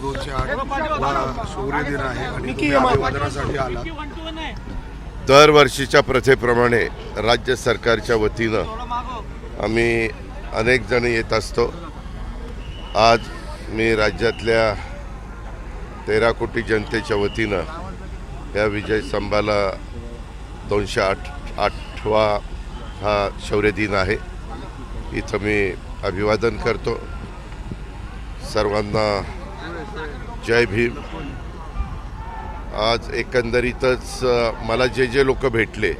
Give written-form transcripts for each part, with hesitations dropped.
208 वा शौर्य दिन आहे आणि तुम्ही अभिवादनासाठी आला। दरवर्षीच्या प्रथेप्रमाणे राज्य सरकारच्या वतीनं आम्ही अनेक जण येत असतो। आज मी राज्यातल्या 13 कोटी जनतेच्या वतीनं या विजय स्तंभाला 208वा हा शौर्य दिन आहे, इथं मी अभिवादन करतो। सर्वांना जय भीम। आज एकंदरीतच मला जे लोक भेटले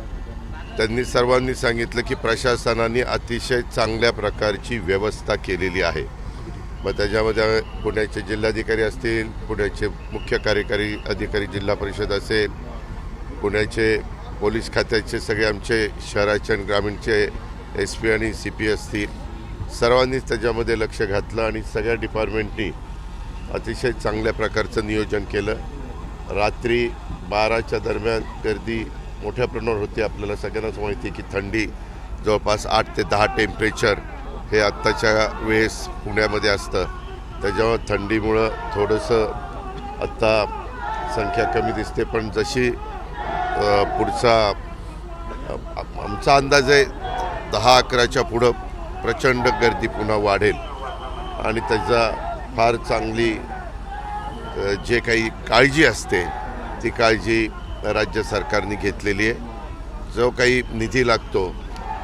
त्यांनी सर्वांनी सांगितलं की प्रशासनाने अतिशय चांगल्या प्रकारची व्यवस्था केलेली आहे। मग त्याच्यामध्ये पुण्याचे जिल्हाधिकारी असतील, पुण्याचे मुख्य कार्यकारी अधिकारी जिल्हा परिषद असेल, पुण्याचे पोलीस खात्याचे सगळे आमचे शहराचे आणि ग्रामीणचे SP आणि CP असतील, सर्वांनीच त्याच्यामध्ये लक्ष घातलं आणि सगळ्या डिपार्टमेंटनी अतिशय चांगल्या प्रकारचं नियोजन केलं। रात्री 12च्या दरम्यान गर्दी मोठ्या प्रमाणावर होती। आपल्याला सगळ्यांनाच माहिती आहे की थंडी जवळपास 8 ते 10 टेम्परेचर हे आत्ताच्या वेळेस पुण्यामध्ये असतं, त्याच्यामुळं थंडीमुळं थोडंसं आत्ता संख्या कमी दिसते, पण जशी पुढचा आमचा अंदाज आहे 10-11च्या पुढं प्रचंड गर्दी पुन्हा वाढेल आणि त्याचा फार चांगली जे काही काळजी असते ती काळजी राज्य सरकारने घेतलेली आहे। जो काही निधी लागतो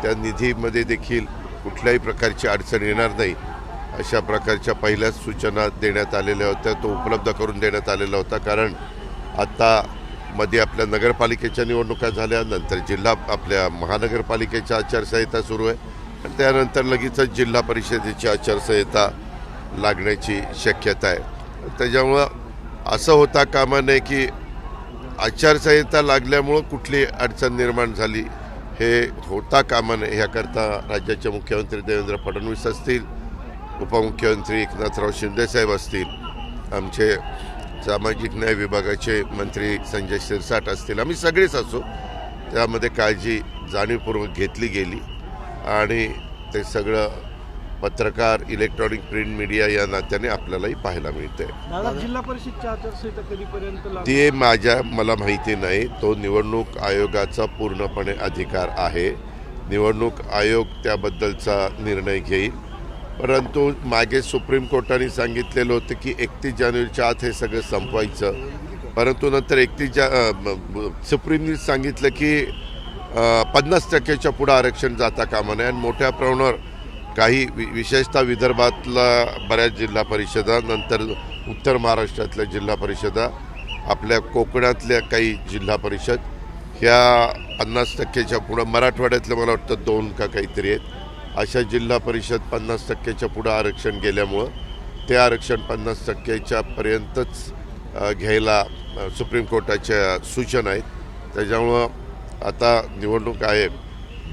त्या निधीमध्ये देखील कुठल्याही प्रकारची अडचण येणार नाही अशा प्रकारच्या पहिल्याच सूचना देण्यात आलेल्या होत्या, तो उपलब्ध करून देण्यात आलेला होता। कारण आता मध्ये आपल्या नगरपालिकेच्या निवडणुका झाल्या, नंतर आपल्या महानगरपालिकेच्या आचारसंहिता सुरू आहे आणि त्यानंतर लगेचच जिल्हा परिषदेची आचारसंहिता लागण्याची शक्यता आहे। त्याच्यामुळं असं होता कामा नये की आचारसंहिता लागल्यामुळं कुठली अडचण निर्माण झाली, हे होता कामा नये। ह्याकरता राज्याचे मुख्यमंत्री देवेंद्र फडणवीस असतील, उपमुख्यमंत्री एकनाथराव शिंदेसाहेब असतील, आमचे सामाजिक न्याय विभागाचे मंत्री संजय शिरसाट असतील, आम्ही सगळेच असो, त्यामध्ये काळजी जाणीवपूर्वक घेतली गेली आणि ते सगळं पत्रकार, इलेक्ट्रॉनिक प्रिंट मीडिया या नात्याने आपल्यालाही पाहायला मिळते। जिल्हा परिषदची आचारसंहिता कधीपर्यंत ते मला माहिती नाही, तो निवडणूक आयोगाचा पूर्णपणे अधिकार आहे। निवडणूक आयोग त्याबद्दलचा निर्णय घेईल, परंतु मागे सुप्रीम कोर्टाने सांगितलेलं होतं की 31 जानेवारीच्या आत हे सगळं संपवायचं, परंतु नंतर सुप्रीमने सांगितलं की 50%च्या पुढं आरक्षण जाता कामा नये आणि मोठ्या प्रमाणावर काही विशेषतः विदर्भातला बऱ्याच जिल्हा परिषदा, नंतर उत्तर महाराष्ट्रातल्या जिल्हा परिषदा, आपल्या कोकणातल्या काही जिल्हा परिषद ह्या 50%च्या पुढं, मराठवाड्यातल्या मला वाटतं 2 का काहीतरी आहेत, अशा जिल्हा परिषद 50%च्या पुढं आरक्षण गेल्यामुळं ते आरक्षण 50%च्या पर्यंतच घ्यायला सुप्रीम कोर्टाच्या सूचना आहेत। त्याच्यामुळं आता निवडणूक आयोग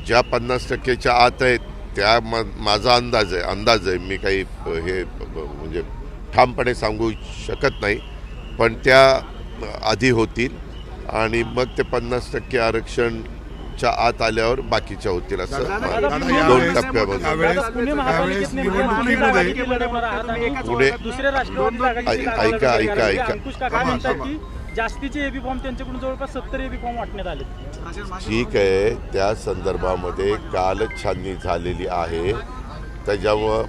ज्या 50%च्या आत आहेत त्या माझा अंदाज आहे, मी काही हे म्हणजे ठामपणे सांगू शकत नाही, पण त्या आधी होतील आणि मग ते 50% आरक्षणच्या आत आल्यावर बाकीच्या होतील, असं 2 टप्प्यामध्ये। ऐका जास्तीचे एबी फॉर्म त्यांच्याकडून जवळपास 70 एबी फॉर्म वाटण्यात आले। ठीक आहे, त्या संदर्भामध्ये कालच छाननी झालेली आहे, त्याच्यामुळं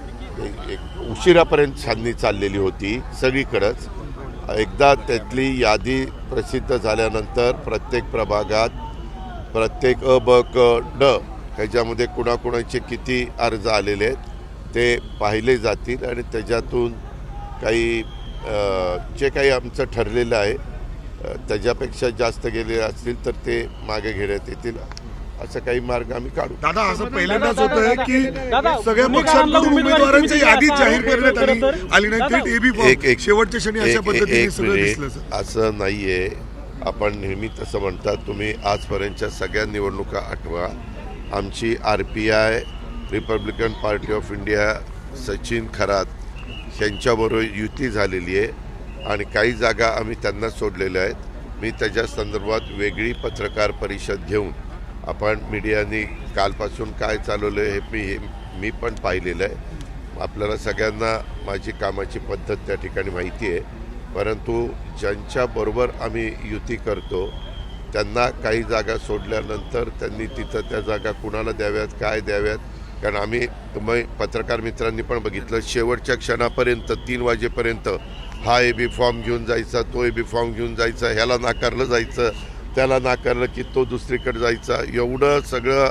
एक उशिरापर्यंत छाननी चाललेली होती सगळीकडंच। एकदा त्यातली यादी प्रसिद्ध झाल्यानंतर प्रत्येक प्रभागात प्रत्येक अ, ब, क, ड ह्याच्यामध्ये कुणाकुणाचे किती अर्ज आलेले आहेत ते पाहिले जातील आणि त्याच्यातून काही जे काही आमचं ठरलेलं आहे त्याच्यापेक्षा जास्त गेले असतील तर ते मागे घेण्यात येतील, असं काही मार्ग आम्ही काढू। दादा, असं पहिल्यांदाच होत आहे की सगळ्या पक्षांकडून उमेदवारांची यादी जाहीर करण्यात आली नाही, थेट एबी फॉर्म शेवटच्या क्षणी अशा पद्धतीने सगळं दिसलं। असं नाहीये, आपण नेहमी तसं म्हणतात, तुम्ही आजपर्यंतच्या सगळ्या निवडणुका आठवा। आमची RPI Republican party of India Sachin Kharat यांच्याबरोबर युती झालेली आहे आणि काही जागा आम्ही त्यांना सोडलेल्या आहेत। मी त्याच्या संदर्भात वेगळी पत्रकार परिषद घेऊन आपण मीडियाने कालपासून काय चालवलं हे मी पण पाहिलेलं आहे। आपल्याला सगळ्यांना माझी कामाची पद्धत त्या ठिकाणी माहिती आहे परंतु ज्यांच्याबरोबर आम्ही युती करतो त्यांना काही जागा सोडल्यानंतर त्यांनी तिथं त्या जागा कुणाला द्याव्यात, काय द्याव्यात, कारण आम्ही तुम्ही पत्रकार मित्रांनी पण बघितलं शेवटच्या क्षणापर्यंत 3 वाजेपर्यंत हा एबी फॉर्म घेऊन जायचा, तो एबी फॉर्म घेऊन जायचा, ह्याला नाकारलं जायचं, त्याला नाकारलं की तो दुसरीकडे जायचा, एवढं सगळं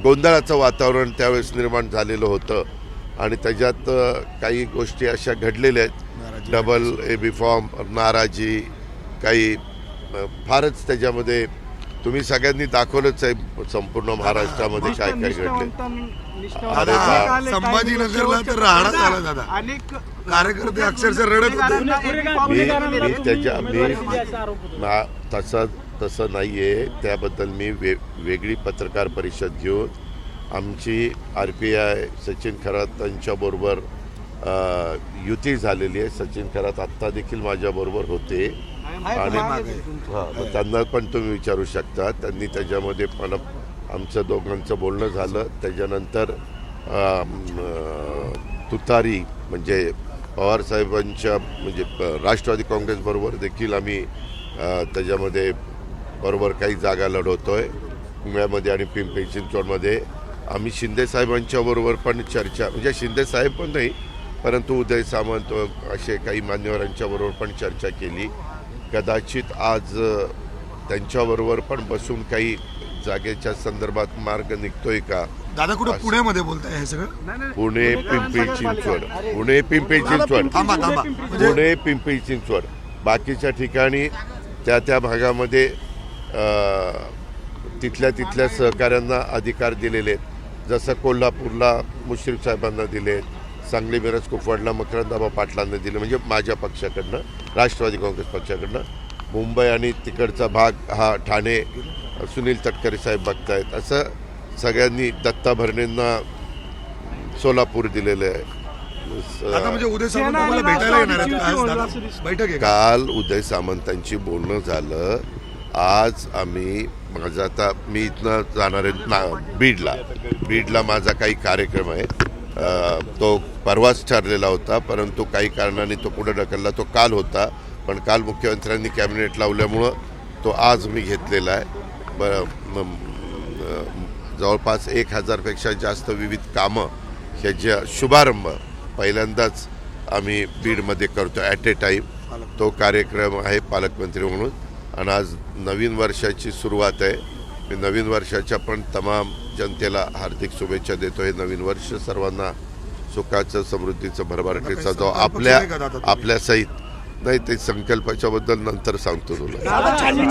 गोंधळाचं वातावरण त्यावेळेस निर्माण झालेलं होतं. आणि त्याच्यात काही गोष्टी अशा घडलेल्या आहेत, डबल एबी फॉर्म, नाराजी, काही फारच त्याच्यामध्ये तुम्ही सगळ्यांनी दाखवलंच आहे संपूर्ण महाराष्ट्रामध्ये काय काय घडले. अरे बा, संभाजीनगरला तर राहणार झाला दादा, अनेक कार्यकर्ते अक्षरशः रडत होते. तसं नाही आहे. त्याबद्दल मी वेगळी पत्रकार परिषद घेऊन आमची RPI सचिन खरात यांच्याबरोबर युती झालेली आहे. सचिन खरात आत्ता देखील माझ्याबरोबर होते आणि त्यांना पण तुम्ही विचारू शकता. त्यांनी त्याच्यामध्ये पण आमचं दोघांचं बोलणं झालं. त्याच्यानंतर तुतारी म्हणजे पवारसाहेबांच्या म्हणजे राष्ट्रवादी काँग्रेसबरोबर देखील आम्ही त्याच्यामध्ये बरोबर काही जागा लढवतोय. पुण्यामध्ये आणि पिंपरी चिंचवडमध्ये आम्ही शिंदेसाहेबांच्या बरोबर पण चर्चा, म्हणजे शिंदेसाहेब पण नाही परंतु उदय सामंत असे काही मान्यवरांच्या बरोबर पण चर्चा केली. कदाचित आज त्यांच्याबरोबर पण बसून काही जागेच्या संदर्भात मार्ग निघतोय का. दादा कुठं पुण्यामध्ये बोलताय हे सगळं? पुणे पिंपरी चिंचवड, पुणे पिंपरी चिंचवड, पुणे पिंपरी चिंचवड. बाकीच्या ठिकाणी त्या भागामध्ये तिथल्या सहकाऱ्यांना अधिकार दिलेले आहेत. जसं कोल्हापूरला मुश्रीफ साहेबांना दिले, सांगली मिरज कुपवाडला मकरंदाबा पाटलांना दिले म्हणजे माझ्या पक्षाकडनं, राष्ट्रवादी काँग्रेस पक्षाकडनं. मुंबई आणि तिकडचा भाग हा ठाणे सुनील तटकरे साहेब बघतायत. असं सगळ्यांनी दत्ता भरणेंना सोलापूर दिलेलं आहे. आता म्हणजे उदय सामंत मला भेटायला येणार आहेत आज दादा, बैठक आहे का? काल उदय सामंतांची बोलणं झालं. आज आम्ही माझा आता मी इथनं जाणार आहे बीडला माझा काही कार्यक्रम आहे. तो परवाच ठरलेला होता परंतु काही कारणाने तो पुढे ढकलला. तो काल होता पण काल मुख्यमंत्र्यांनी कॅबिनेट लावल्यामुळं तो आज मी घेतलेला आहे. जवळपास 1000पेक्षा जास्त विविध कामं ह्याच्या शुभारंभ पहिल्यांदाच आम्ही बीडमध्ये करतो ॲट ए टाईम. तो कार्यक्रम आहे पालकमंत्री म्हणून. आणि आज नवीन वर्षाची सुरुवात आहे. मी नवीन वर्षाच्या पण तमाम जनतेला हार्दिक शुभेच्छा देतो. हे नवीन वर्ष सर्वांना सुखाचं, समृद्धीचं, भरभराटीचा जो आपल्या सहित नाही ते संकल्पाच्या बद्दल नंतर सांगतो तुला.